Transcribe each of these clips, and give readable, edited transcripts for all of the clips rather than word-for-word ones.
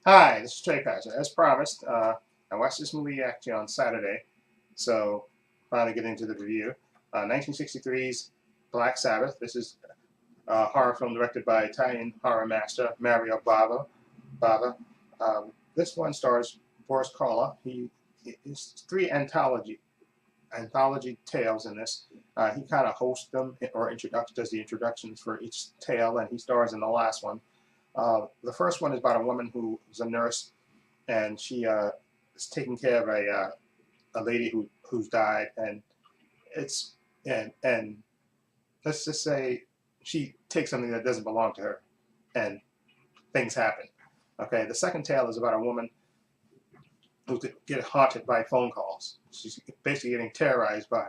Hi, this is Trey Patcher. As promised, I watched this movie actually on Saturday, so finally getting into the review. 1963's Black Sabbath. This is a horror film directed by Italian horror master Mario Bava. This one stars Boris Karloff. He is three anthology tales in this. He kind of hosts them or does the introductions for each tale, and he stars in the last one. The first one is about a woman who is a nurse, and she is taking care of a lady who's died, and it's and let's just say she takes something that doesn't belong to her, and things happen. Okay, the second tale is about a woman who get haunted by phone calls. She's basically getting terrorized by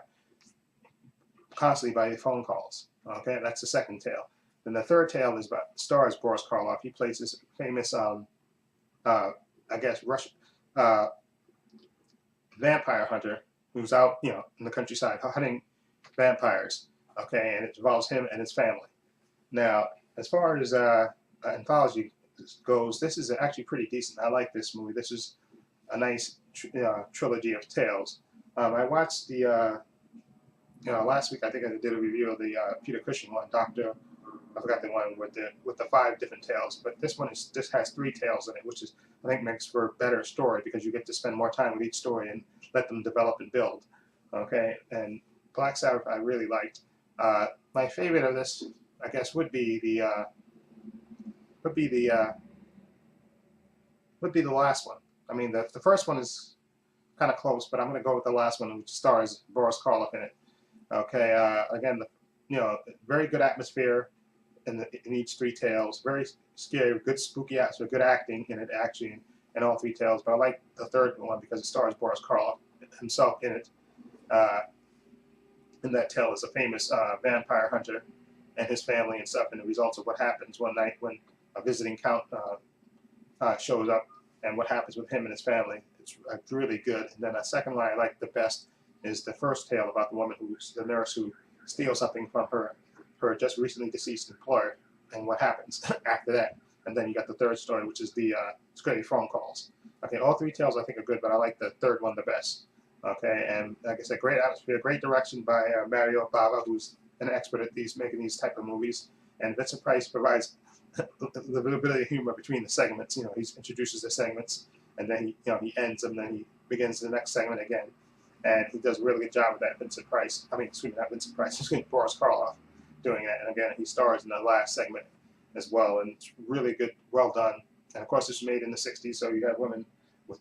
constantly by the phone calls. Okay, that's the second tale. Then the third tale is about stars Boris Karloff. He plays this famous, I guess, Russian uh, vampire hunter who's out, in the countryside hunting vampires. Okay, and it involves him and his family. Now, as far as anthology goes, this is actually pretty decent. I like this movie. This is a nice trilogy of tales. I watched the last week. I think I did a review of the Peter Cushing one, Doctor. I forgot the one with the five different tales, but this has three tales in it, which is I think makes for a better story because you get to spend more time with each story and let them develop and build. Okay, and Black Sabbath I really liked. My favorite of this, I guess, would be the would be the last one. I mean, the first one is kind of close, but I'm going to go with the last one, which stars Boris Karloff in it. Okay, again, very good atmosphere in each three tales. Very scary, good spooky atmosphere, good acting in it, actually, in all three tales. But I like the third one because it stars Boris Karloff himself in it. Uh, in that tale is a famous vampire hunter and his family and stuff, and the results of what happens one night when a visiting count shows up and what happens with him and his family. It's really good. And then the second one I like the best is the first tale about the woman who's the nurse who steals something from her just recently deceased employer and what happens after that. And then you got the third story, which is the scary phone calls. Okay, all three tales I think are good, but I like the third one the best. Okay, and like I said, great atmosphere, great direction by Mario Bava, who's an expert at making these type of movies. And Vincent Price provides a little bit of humor between the segments. He introduces the segments, and then he ends them, and then he begins the next segment again. And he does a really good job with that. Vincent Price, I mean, excuse me, not Vincent Price, excuse me, Boris Karloff doing that. And again, he stars in the last segment as well, and it's really good, well done. And of course, this was made in the '60s, so you have women with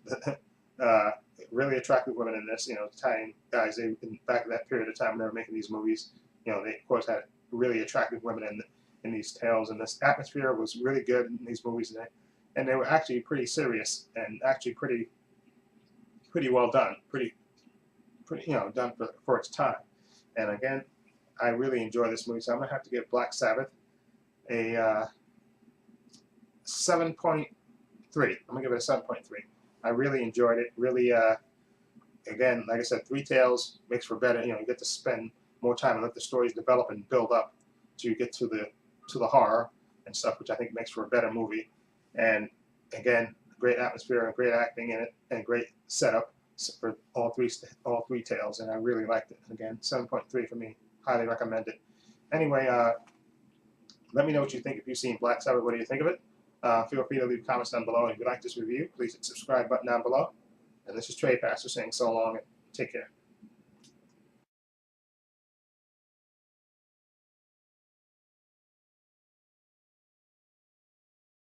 really attractive women in this. Italian guys. Back in that period of time when they were making these movies, they of course had really attractive women in these tales, and this atmosphere was really good in these movies, and they were actually pretty serious and actually pretty well done, pretty done for its time. And again, I really enjoy this movie, so I'm gonna have to give Black Sabbath a 7.3. I'm gonna give it a 7.3. I really enjoyed it. Really, again, like I said, three tales makes for better. You get to spend more time and let the stories develop and build up to get to the horror and stuff, which I think makes for a better movie. And again, great atmosphere and great acting in it, and great setup for all three tales. And I really liked it. Again, 7.3 for me. Highly recommend it. Anyway, let me know what you think. If you've seen Black Sabbath, what do you think of it? Feel free to leave comments down below. And if you like this review, please hit the subscribe button down below. And this is Trey Pastor saying so long and take care.